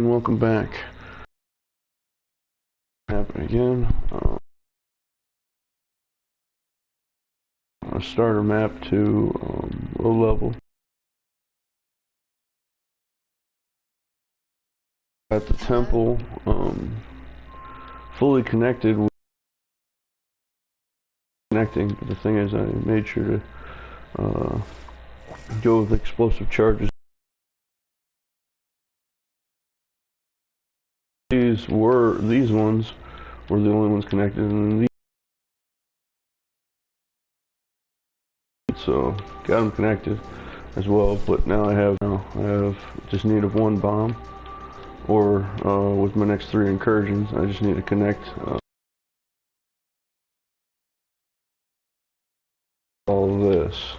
And welcome back. Happen again. A starter map to low level. At the temple, fully connected. Connecting, but the thing is, I made sure to go with explosive charges. These ones were the only ones connected, and so got them connected as well. But now I have just need of one bomb, or with my next 3 incursions, I just need to connect all of this,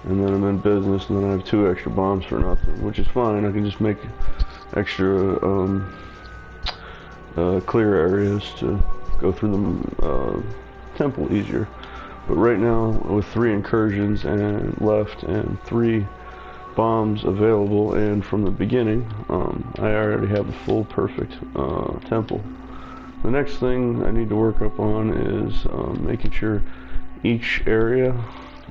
and then I'm in business. And then I have 2 extra bombs for nothing, which is fine. I can just make extra clear areas to go through the temple easier. But right now, with 3 incursions and left and 3 bombs available, and from the beginning, I already have a full perfect temple. The next thing I need to work up on is making sure each area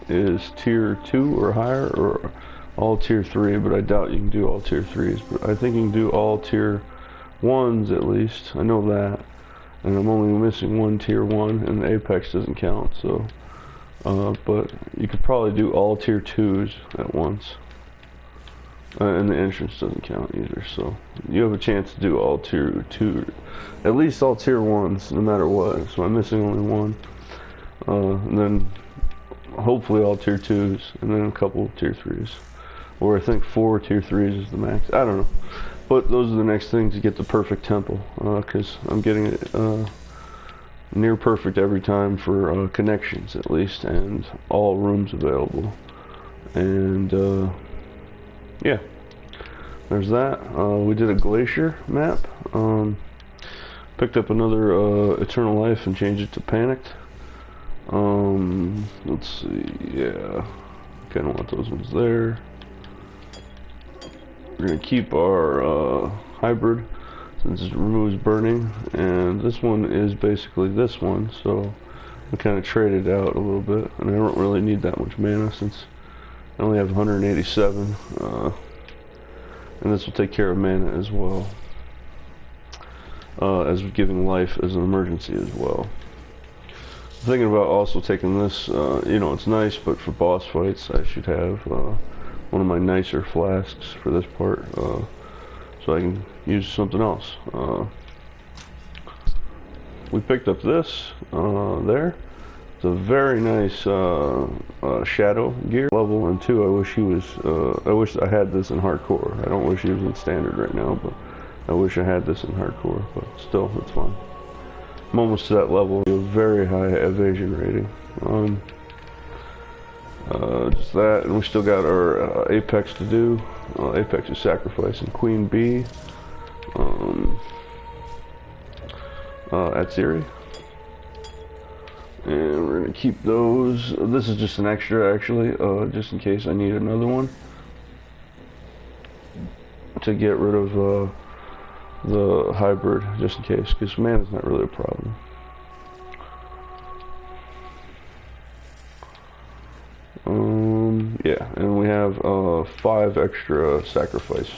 is tier 2 or higher, or all tier 3, but I doubt you can do all tier 3s, but I think you can do all tier 1s at least. I know that, and I'm only missing 1 tier 1, and the apex doesn't count, so but you could probably do all tier 2s at once, and the entrance doesn't count either, so you have a chance to do all tier 2, at least all tier 1s, no matter what. So I'm missing only 1, and then hopefully all tier 2s, and then a couple of tier 3s, or I think 4 tier 3s is the max. I don't know, but those are the next things to get the perfect temple, because I'm getting it near perfect every time for connections at least, and all rooms available. And yeah, there's that. We did a glacier map, picked up another Eternal Life and changed it to Panicked. Let's see, yeah, kinda want those ones there. We're gonna keep our hybrid since it removes burning, and this one is basically this one, so I kind of traded out a little bit, and I don't really need that much mana since I only have 187, and this will take care of mana as well, as giving life as an emergency as well. I'm thinking about also taking this, you know, it's nice, but for boss fights I should have one of my nicer flasks for this part, so I can use something else. We picked up this there. It's a very nice shadow gear level, and 2, I wish he was I wish I had this in hardcore. I don't wish he was in standard right now, but I wish I had this in hardcore, but still, it's fine. I'm almost to that level. A very high evasion rating. Just that, and we still got our apex to do. Apex is sacrificing Queen Bee at Siri, and we're gonna keep those. This is just an extra, actually, just in case I need another one to get rid of the hybrid, just in case, because mana's not really a problem. Yeah, and we have 5 extra sacrifice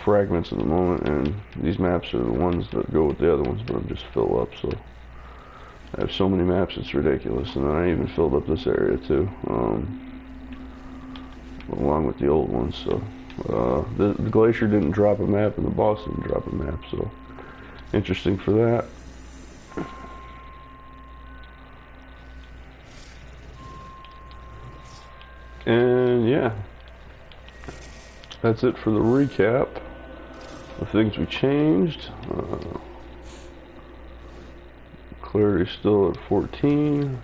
fragments at the moment, and these maps are the ones that go with the other ones, but I'm just filled up, so I have so many maps it's ridiculous. And then I even filled up this area too, along with the old ones. So the glacier didn't drop a map, and the boss didn't drop a map, so interesting for that. And yeah, that's it for the recap of things we changed. Clarity still at 14.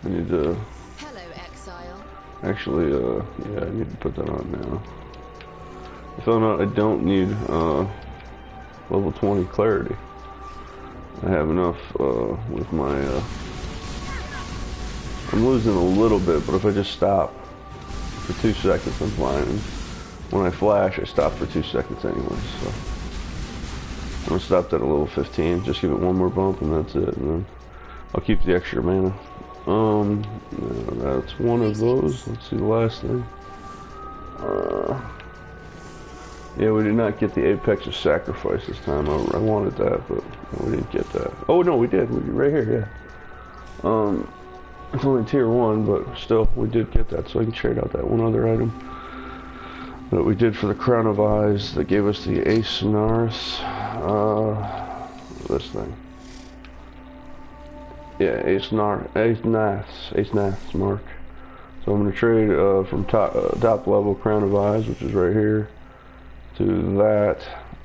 I need to... Hello, Exile. Actually, yeah, I need to put that on now. I found out I don't need level 20 clarity. I have enough with my... I'm losing a little bit, but if I just stop for 2 seconds, I'm fine. when I flash, I stop for 2 seconds anyway, so I'm gonna stop that at level 15, just give it one more bump and that's it, and then I'll keep the extra mana. That's one of those. Let's see the last thing. Yeah, we did not get the Apex of Sacrifice this time. I wanted that, but we didn't get that. Oh no, we did. Right here, yeah. It's only tier 1, but still, we did get that, so I can trade out that one other item that we did for the Crown of Eyes that gave us the Ace Naris. This thing. Yeah, Ace Nath's mark. So I'm going to trade from top level Crown of Eyes, which is right here, to that.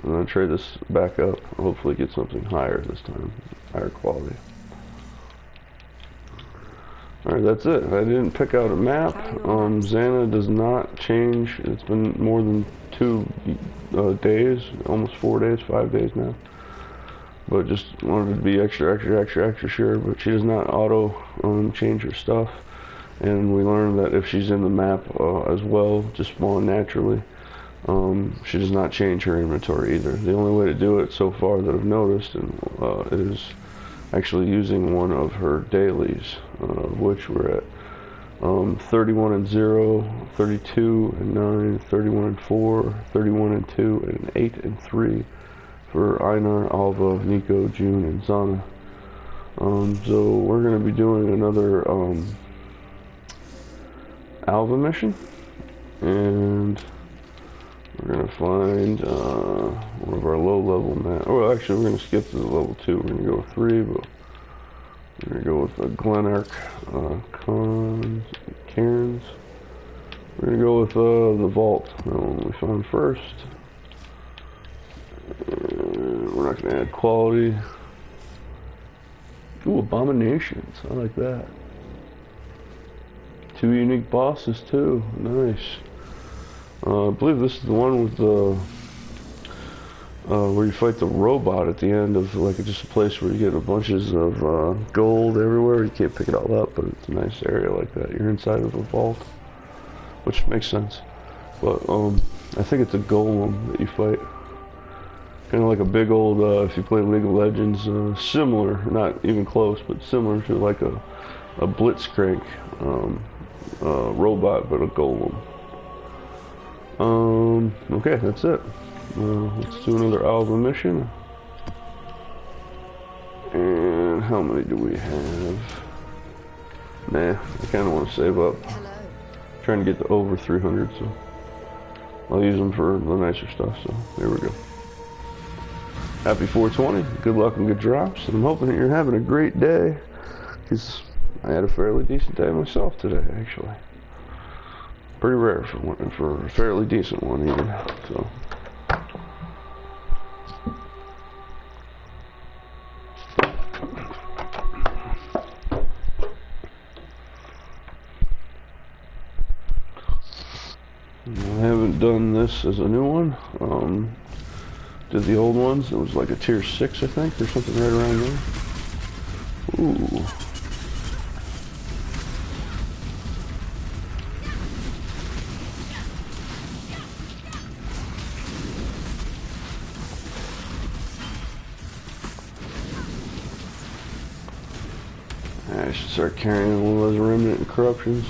I'm going to trade this back up. Hopefully get something higher this time, higher quality. Alright, that's it. I didn't pick out a map. Xana does not change. It's been more than 2 days, almost 4 days, 5 days now. But just wanted to be extra sure. But she does not auto change her stuff. And we learned that if she's in the map as well, just spawn naturally, she does not change her inventory either. The only way to do it so far that I've noticed is actually using one of her dailies, which we're at 31 and 0, 32 and 9, 31 and 4, 31 and 2, and 8 and 3 for Einar, Alva, Nico, June, and Zana. So we're going to be doing another Alva mission, and we're going to find one of our low-level maps. Oh, actually, we're going to skip to the level 2. We're going to go with 3, but we're going to go with Glenark, Cairns. We're going to go with the Vault, that one we found first. And we're not going to add quality. Ooh, Abominations. I like that. 2 unique bosses, too. Nice. I believe this is the one with the where you fight the robot at the end of like just a place where you get a bunches of gold everywhere. You can't pick it all up, but it's a nice area like that. You're inside of a vault, which makes sense. But I think it's a golem that you fight, kind of like a big old. If you play League of Legends, similar, not even close, but similar to like a Blitzcrank robot, but a golem. Okay, that's it. Let's do another Alva mission. And how many do we have? Nah, I kind of want to save up. Hello. Trying to get to over 300, so I'll use them for the nicer stuff. So there we go. Happy 420. Good luck and good drops. And I'm hoping that you're having a great day, because I had a fairly decent day myself today, actually. Pretty rare for a fairly decent one, even. So. I haven't done this as a new one. Did the old ones. It was like a tier 6, I think, or something right around there. Ooh. I should start carrying one of those remnant and corruptions.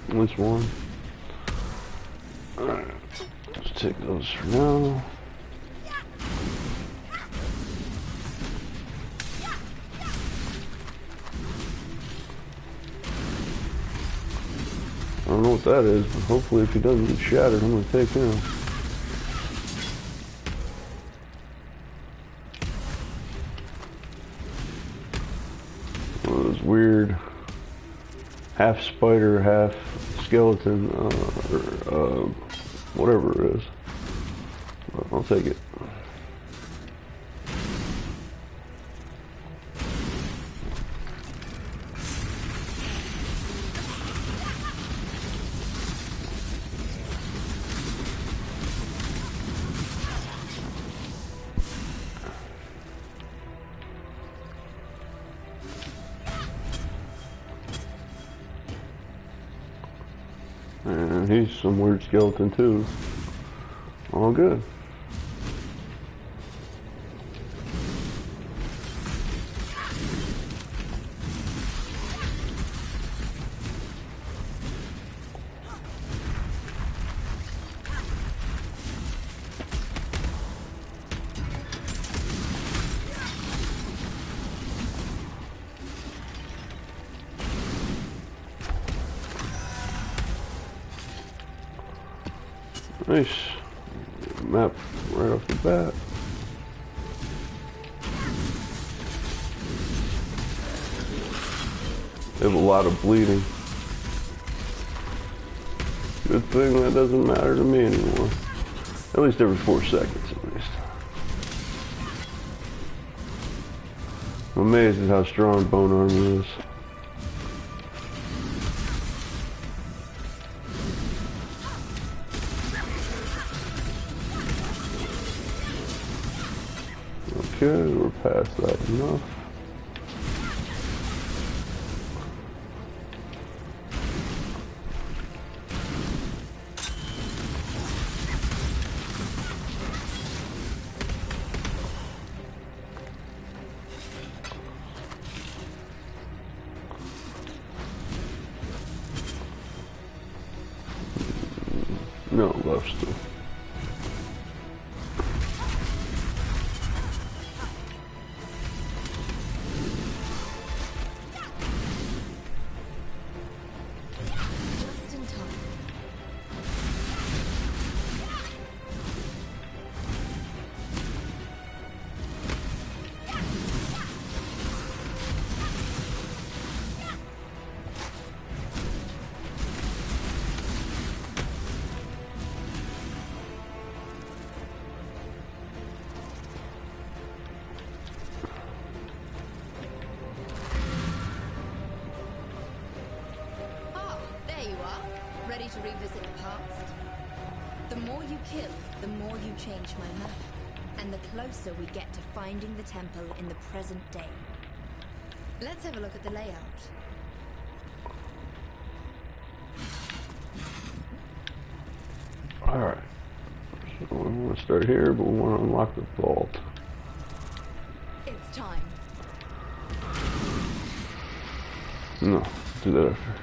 At least one. Alright, let's take those for now. I don't know what that is, but hopefully if he doesn't get shattered, I'm going to take him. One of those weird half spider, half skeleton, or whatever it is. But I'll take it. And and he's some weird skeleton too. All good. Nice map right off the bat. They have a lot of bleeding. Good thing that doesn't matter to me anymore. At least every 4 seconds at least. I'm amazed at how strong bone armor is. Okay, we're past that enough. No, left still. Just in time. Ready to revisit the past? The more you kill, the more you change my map. And the closer we get to finding the temple in the present day. Let's have a look at the layout. Alright. So we want to start here, but we want to unlock the vault. It's time. No, do that after.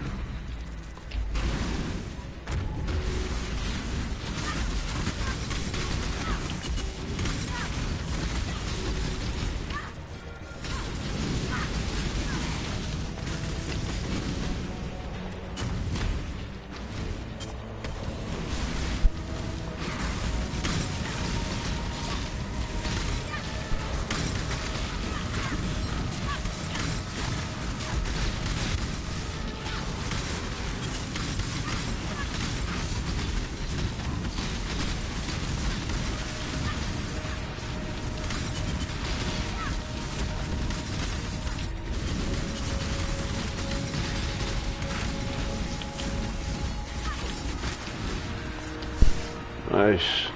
Nice.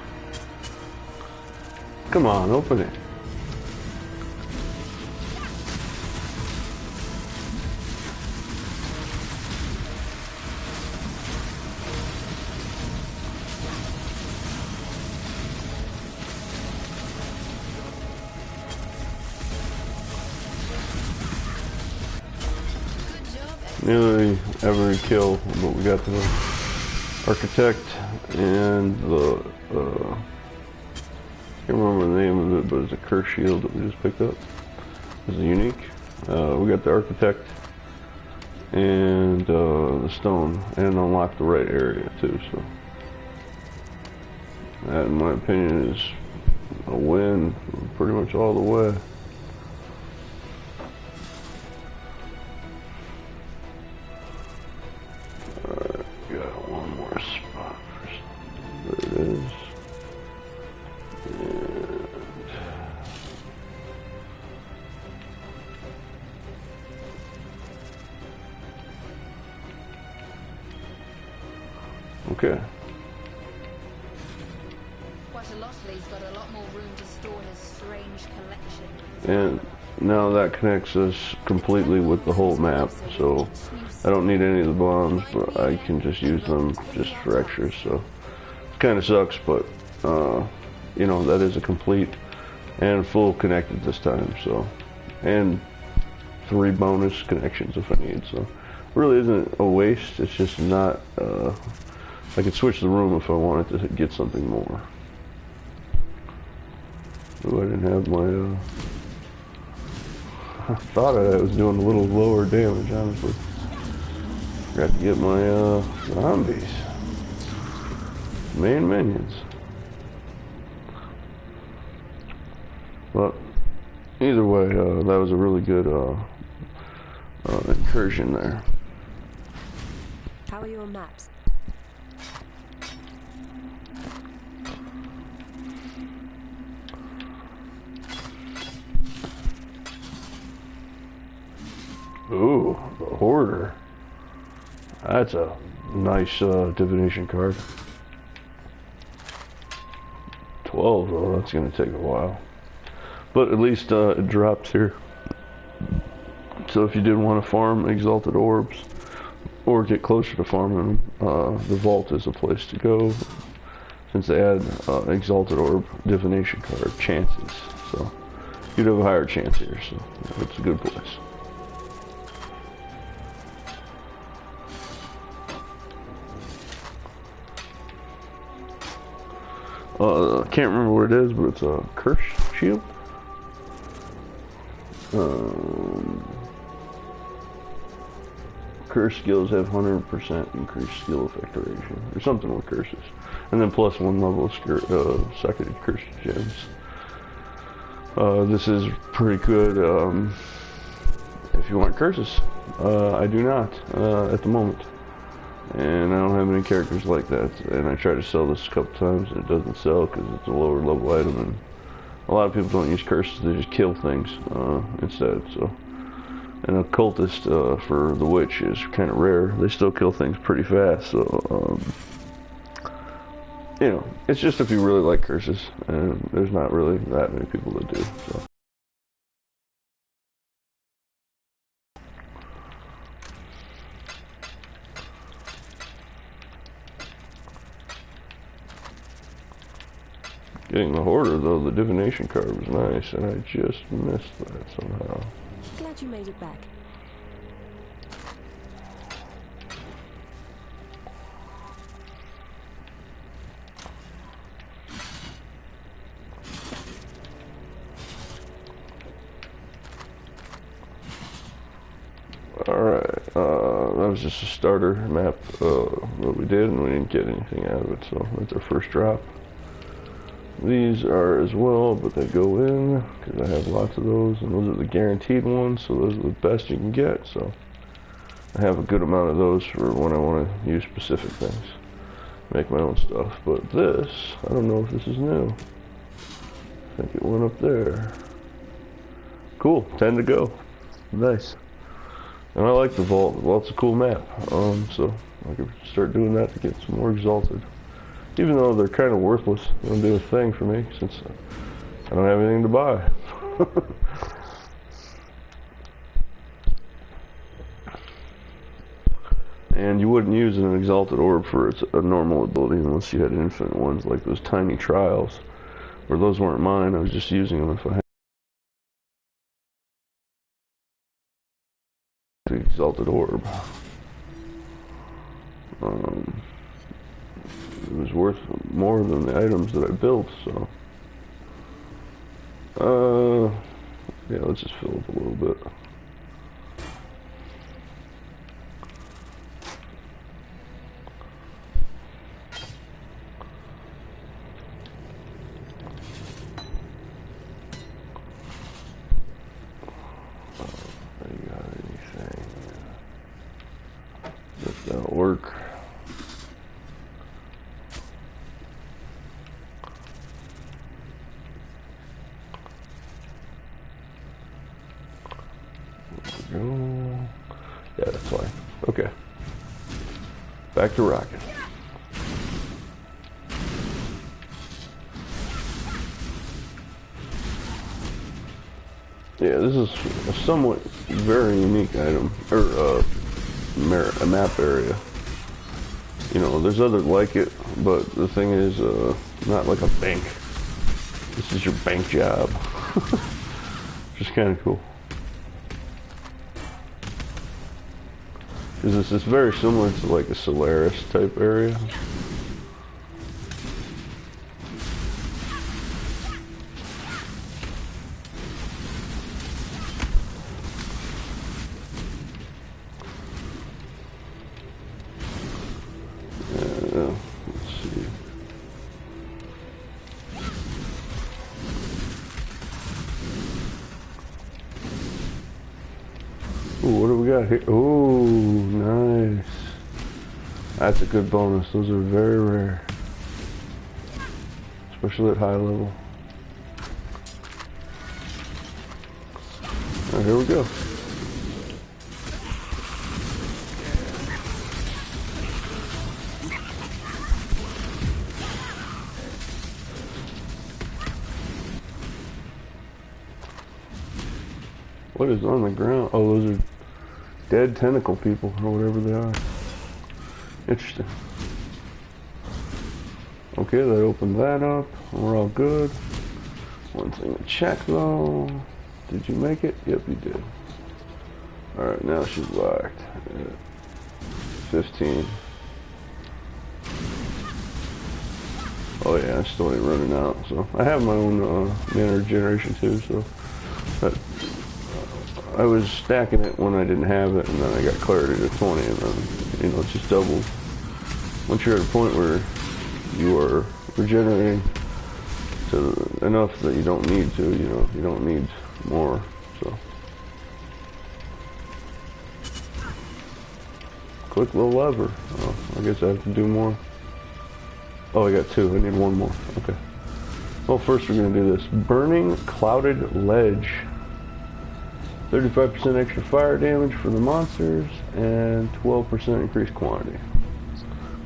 Come on, open it. Nearly every kill, but we got the architect and the I can't remember the name of it, but it's a curse shield that we just picked up. It's unique. We got the architect and the stone, and unlocked the right area too. So that, in my opinion, is a win pretty much all the way. Alright, got one more spot. There it is. Quite a Mr. Lotley's got a lot more room to store his strange collection. And now that connects us completely with the whole map, so I don't need any of the bombs, but I can just use them just for extras, so it kind of sucks, but you know, that is a complete and full connected this time, so, and 3 bonus connections if I need, so it really isn't a waste. It's just not, I could switch the room if I wanted to get something more. Ooh, I didn't have my, I thought I was doing a little lower damage, honestly. Forgot to get my, zombies. Main minions. But, either way, that was a really good, incursion there. How are your maps? Ooh, the Hoarder. That's a nice divination card. 12, though, that's going to take a while. But at least it drops here. So if you did want to farm Exalted Orbs, or get closer to farming them, the Vault is a place to go, since they add Exalted Orb divination card chances. So you'd have a higher chance here, so it's a good place. I can't remember what it is, but it's a curse shield. Curse skills have 100% increased skill effect duration, or something with curses, and then plus 1 level of seconded curse gems. This is pretty good if you want curses. I do not at the moment. And I don't have any characters like that, and I tried to sell this a couple times and it doesn't sell because it's a lower level item, and a lot of people don't use curses, they just kill things instead. So, and a cultist for the witch is kind of rare. They still kill things pretty fast, so you know, it's just if you really like curses, and there's not really that many people that do. So. Getting the Hoarder, though, the divination card was nice, and I just missed that somehow. Glad you made it back. Alright, that was just a starter map that we did, and we didn't get anything out of it, so that's our first drop. These are as well, but they go in, because I have lots of those, and those are the guaranteed ones, so those are the best you can get, so I have a good amount of those for when I want to use specific things, make my own stuff. But this, I don't know if this is new. I think it went up there. Cool, 10 to go. Nice. And I like the Vault. The Vault's a cool map, so I could start doing that to get some more Exalted. Even though they're kind of worthless, they don't do a thing for me since I don't have anything to buy. And you wouldn't use an Exalted Orb for a normal ability unless you had infinite ones, like those tiny trials, where those weren't mine. I was just using them if I had the Exalted Orb. It was worth more than the items that I built, so yeah, let's just fill up a little bit. I got anything? This don't work. Yeah, that's fine. Okay. Back to rocking. Yeah, this is a somewhat very unique item, or a map area. You know, there's other like it, but the thing is, not like a bank. This is your bank job. Just kind of cool. Because this is very similar to like a Solaris type area. Ooh, what do we got here? Ooh, nice. That's a good bonus. Those are very rare. Especially at high level. Alright, here we go. What is on the ground? Oh, those are dead tentacle people, or whatever they are. Interesting. Okay, that opened that up. We're all good. One thing to check, though. Did you make it? Yep, you did. Alright, now she's locked. 15. Oh yeah, I still ain't running out. So I have my own mana regeneration too, so but I was stacking it when I didn't have it, and then I got clarity to 20, and then, you know, it just doubled. Once you're at a point where you are regenerating to enough that you don't need to, you know, you don't need more, so. Click the lever. Oh, I guess I have to do more. Oh, I got 2. I need 1 more. Okay. Well, first we're going to do this. Burning Clouded Ledge. 35% extra fire damage for the monsters, and 12% increased quantity.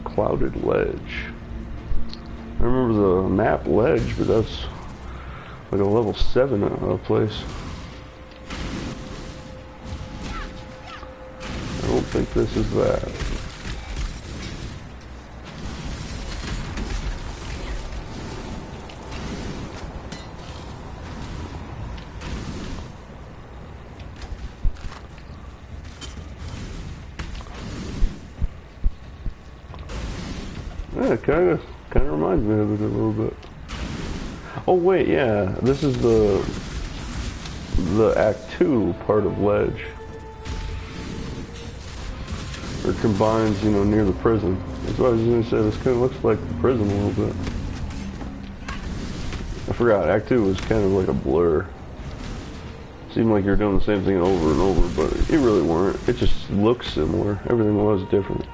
Clouded Ledge. I remember the map Ledge, but that's like a level 7 place. I don't think this is that. Yeah, it kind of reminds me of it a little bit. Oh wait, yeah, this is the Act 2 part of Ledge. It combines, you know, near the prison. That's what I was going to say. This kind of looks like the prison a little bit. I forgot, Act 2 was kind of like a blur. Seemed like you're doing the same thing over and over, but you really weren't. It just looks similar. Everything was different.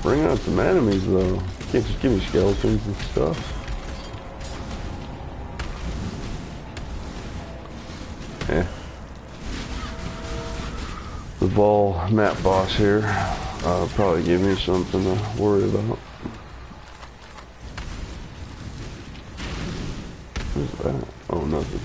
Bring out some enemies, though. You can't just give me skeletons and stuff. Yeah. The Vol map boss here probably give me something to worry about. What's that? Oh, nothing.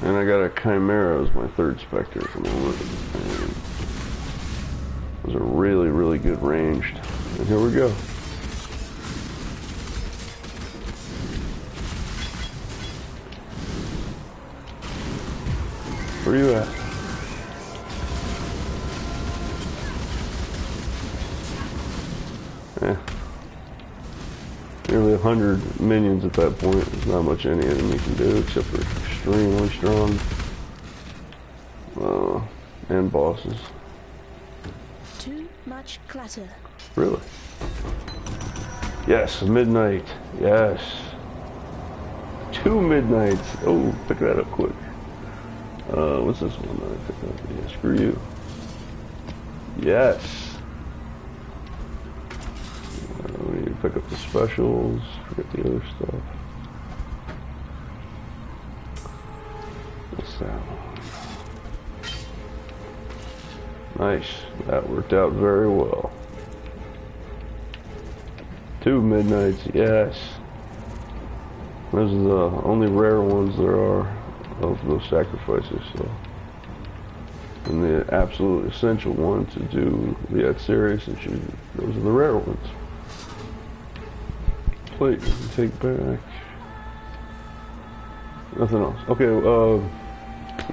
And I got a Chimera as my 3rd Spectre at the moment. And those are really, really good ranged. And here we go. Where are you at? Yeah. Nearly 100 minions at that point. There's not much any enemy can do except for extremely strong and bosses. Too much clutter. Really? Yes, midnight. Yes. 2 midnights. Oh, pick that up quick. What's this one that I picked up? Yeah, screw you. Yes. We need to pick up the specials, forget the other stuff. What's that one? Nice, that worked out very well. 2 midnights, yes. Those are the only rare ones there are of those sacrifices, so. And the absolute essential one to do the series, those are the rare ones. Plate, you can take back. Nothing else. Okay,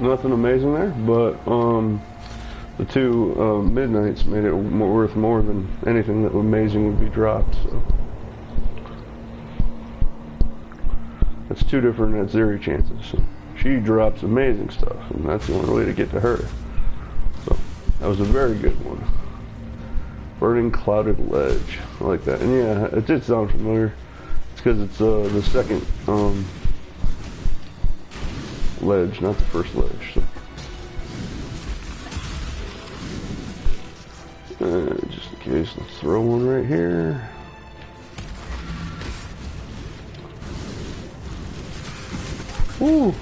nothing amazing there, but the 2 midnights made it worth more than anything that amazing would be dropped, so. That's 2 different Atziri chances. So she drops amazing stuff, and that's the only way to get to her. So that was a very good one. Burning Clouded Ledge. I like that. And yeah, it did sound familiar. It's because it's the second ledge, not the first ledge. So. Just in case, let's throw one right here. Woo!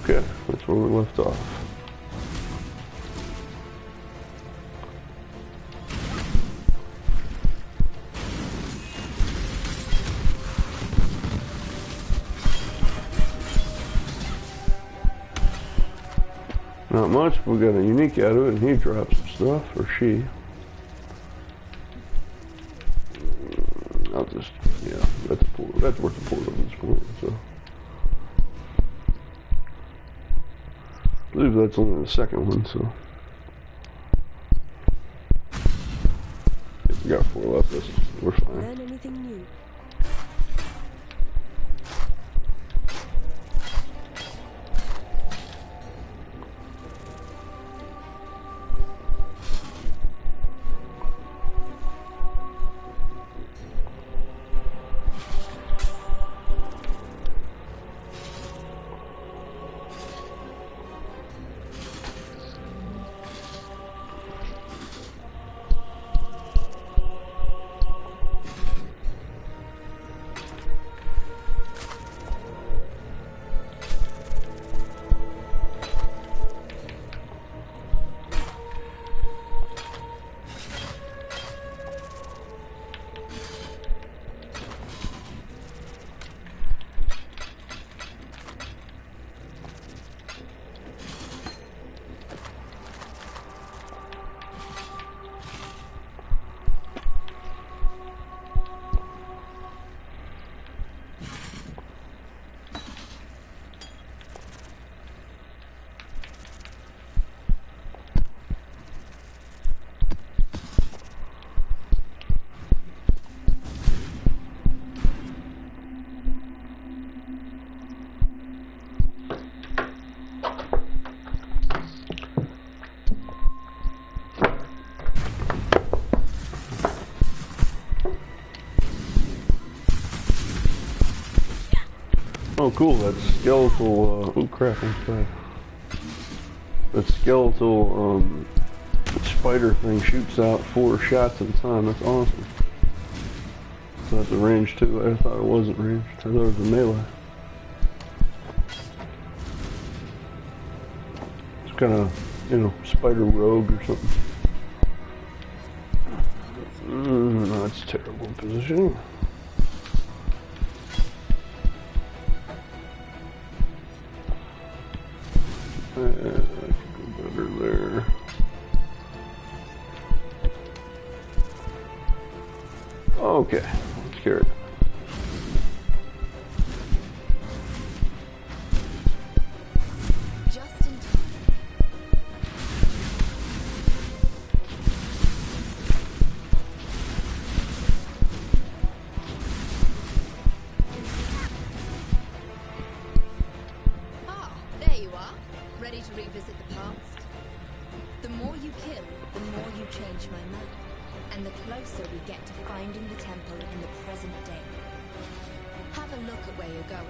Okay, that's where we left off. Not much, but we got a unique out of it, and he dropped some stuff, or she. I'll just, yeah, that's worth the port at this point, so. I believe that's only the second one, so. If we got 4 left, we're fine. Learn anything new? Oh, cool, that skeletal, oh crap, I'm sorry. That skeletal, spider thing shoots out 4 shots at a time. That's awesome. So that's a range too. I thought it wasn't ranged. I thought it was a melee. It's kind of, you know, spider rogue or something. That's terrible positioning. I could go better there. Okay, let's carry it. Just in time. Ah, there you are. Ready to revisit the past? The more you kill, the more you change my map. And the closer we get to finding the temple in the present day. Have a look at where you're going.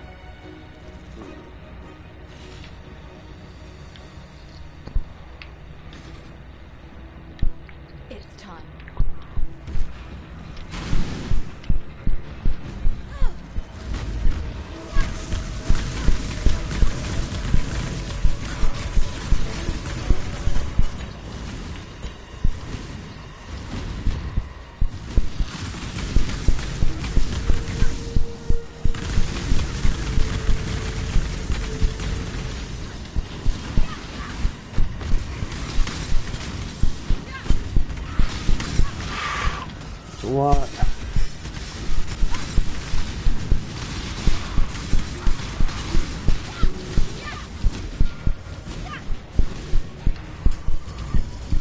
It's time. A lot.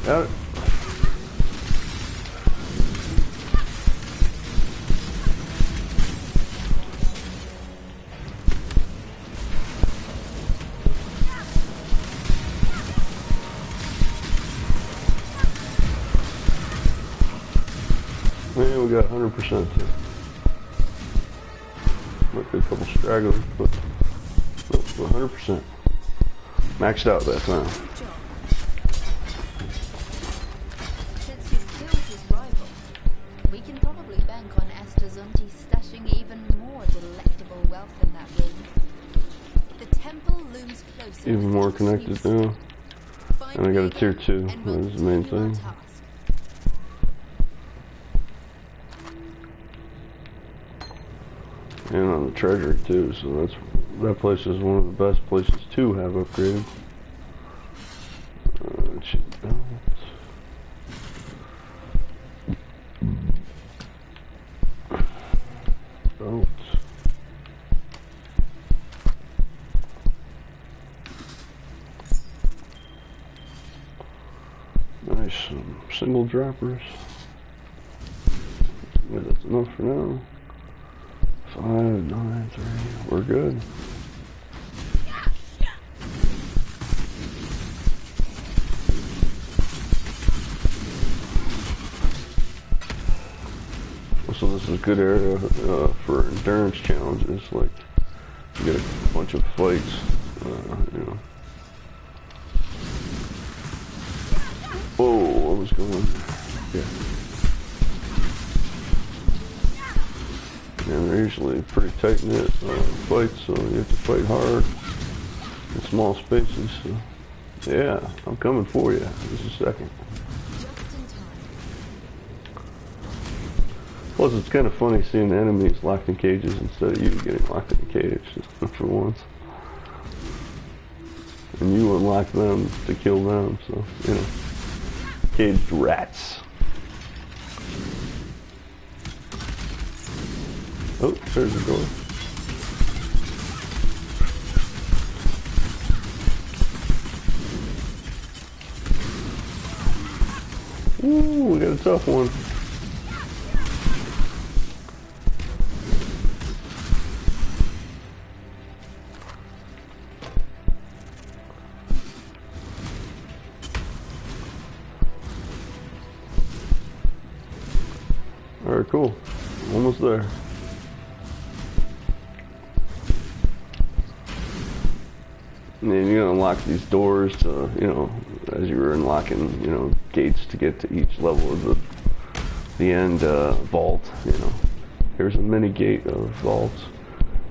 Got it. Man, we got 100% there. Might be a couple stragglers, but nope, 100%. Maxed out that time. Good job. Since you've killed his rival, we can probably bank on Astazonti stashing even more delectable wealth in that room. The temple looms closer. Even more connected now. And I got a tier 2. That's the main thing. And on the treasury too, so that place is one of the best places to have upgraded. Belt. Nice, some single droppers. Yeah, that's enough for now. 5, 9, 3, we're good. So this is a good area for endurance challenges, like you get a bunch of fights, you know. Whoa, what was going on there? Yeah. And they're usually pretty tight-knit fights, so you have to fight hard in small spaces. So, yeah, I'm coming for you. Just a second. Plus, it's kind of funny seeing enemies locked in cages instead of you getting locked in a cage, just for once. And you unlock them to kill them, so, you know. Caged rats. Oh, there's a door. Ooh, we got a tough one. Alright, cool. Almost there. And then you're gonna unlock these doors to, you know, as you're unlocking, you know, gates to get to each level of the end vault, you know. Here's a mini gate of vaults.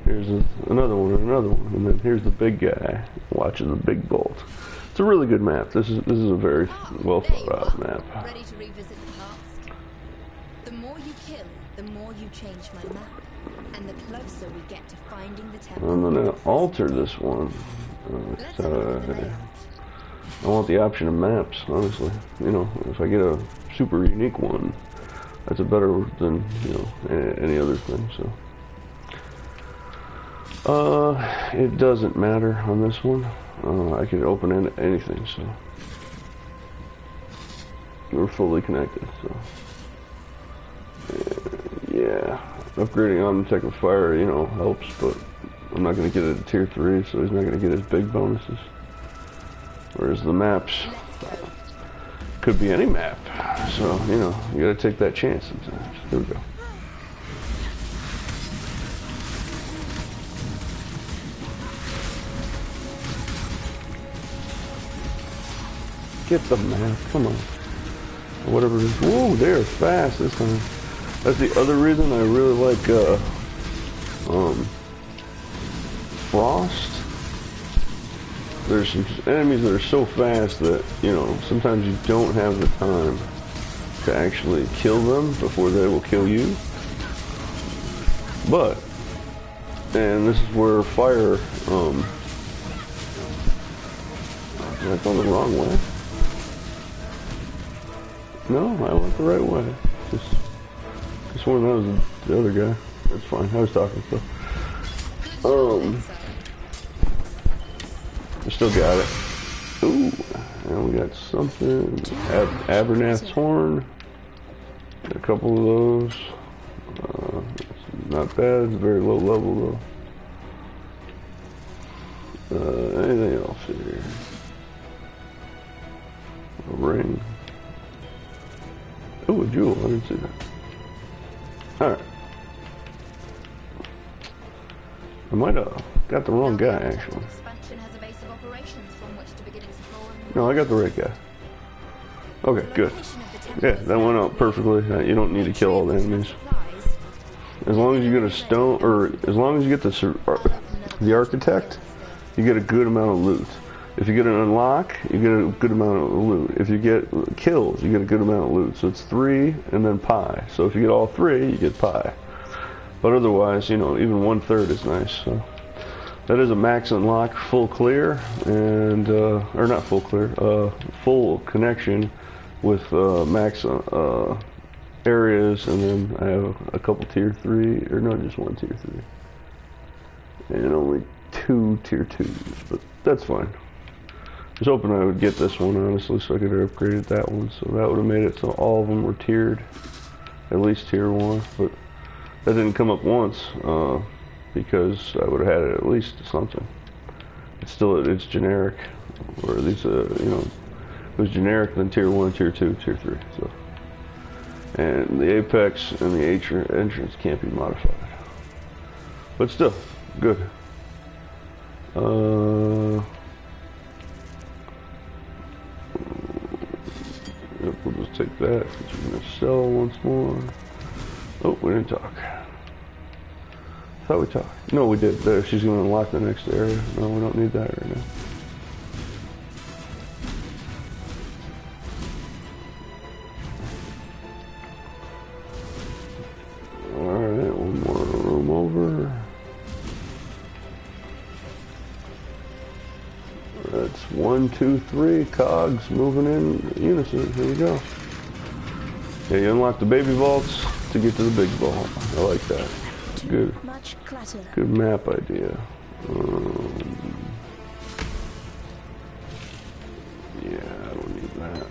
Here's another one and another one. And then here's the big guy watching the big vault. It's a really good map. This is a very well thought out map. Ready to revisit the past? The more you kill, the more you change my map. And the closer we get to finding the temple. I'm gonna alter this one. I want the option of maps, honestly. You know, if I get a super unique one, that's a better than, you know, any other thing, so. It doesn't matter on this one. I can open anything, so. We're fully connected, so. Yeah, upgrading Omnitech of Fire, you know, helps, but I'm not going to get it at tier 3, so he's not going to get his big bonuses. Whereas the maps could be any map, so, you know, you got to take that chance sometimes. Here we go. Get the map, come on. Or whatever it is. Whoa, they're fast this time. That's the other reason I really like Frost. There's some enemies that are so fast that, you know, sometimes you don't have the time to actually kill them before they will kill you. But, and this is where fire, did I go the wrong way? No, I went the right way. Just one of those, the other guy. That's fine, I was talking, so. I still got it. Ooh, and we got something. Abernath's horn. Got a couple of those. It's not bad, it's very low level though. Anything else here? A ring. Ooh, a jewel, I didn't see that. Alright. I might have got the wrong guy actually. No, I got the right guy. Okay, good. Yeah, that went out perfectly. You don't need to kill all the enemies. As long as you get a stone, or as long as you get the architect, you get a good amount of loot. If you get an unlock, you get a good amount of loot. If you get kills, you get a good amount of loot. So it's 3 and then pi. So if you get all 3, you get pi. But otherwise, you know, even 1/3 is nice. So that is a max unlock, full clear, and or not full clear, full connection with max areas, and then I have a couple tier 3, or no, just one tier 3, and only 2 tier 2s, but that's fine. I was hoping I would get this one, honestly, so I could have upgraded that one, so that would have made it so all of them were tiered, at least tier 1, but that didn't come up once, because I would have had it at least something. It's generic, or these, you know, it was generic, then tier 1, tier 2, tier 3, so. And the apex and the entrance can't be modified. But still, good. Yep, we'll just take that, because we're going to sell once more. Oh, we didn't talk. I thought we talked. No, we did. There, she's going to unlock the next area. No, we don't need that right now. Alright, one more room over. That's 1, 2, 3 cogs moving in unison. Here we go. Yeah, you unlock the baby vaults to get to the big vault. I like that. Good. Much clutter. Good map idea. Yeah, I don't need that.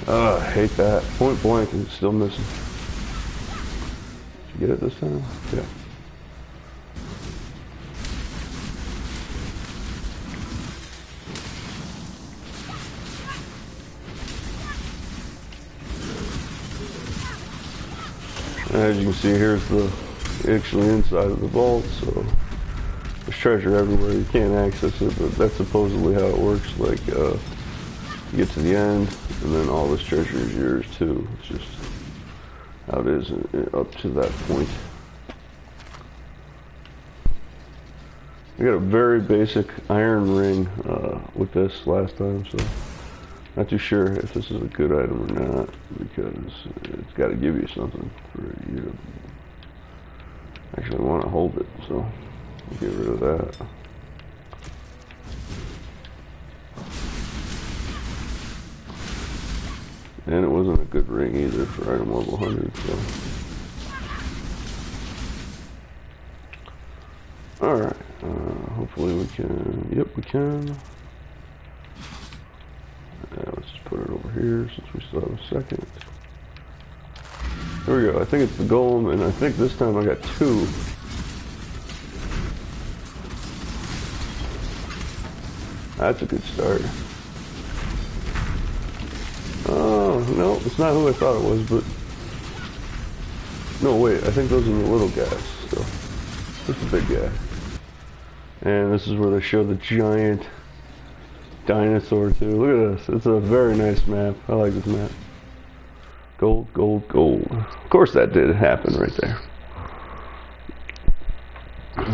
I hate that. Point blank is still missing. Did you get it this time? Yeah. As you can see, here's the actually inside of the vault, so there's treasure everywhere. You can't access it, but that's supposedly how it works. Like, you get to the end, and then all this treasure is yours too. It's just how it is up to that point. I got a very basic iron ring with this last time, so not too sure if this is a good item or not, because it's got to give you something for you to actually want to hold it, so I'll get rid of that. And it wasn't a good ring either for item level 100, so. Alright, hopefully we can, yep we can. Let's just put it over here since we still have a second. There we go, I think it's the golem, and I think this time I got 2. That's a good start. Oh, no, it's not who I thought it was, but No, wait, I think those are the little guys still. This is the big guy. And this is where they show the giant dinosaur too. Look at this. It's a very nice map. I like this map. Gold, gold, gold. Of course that did happen right there.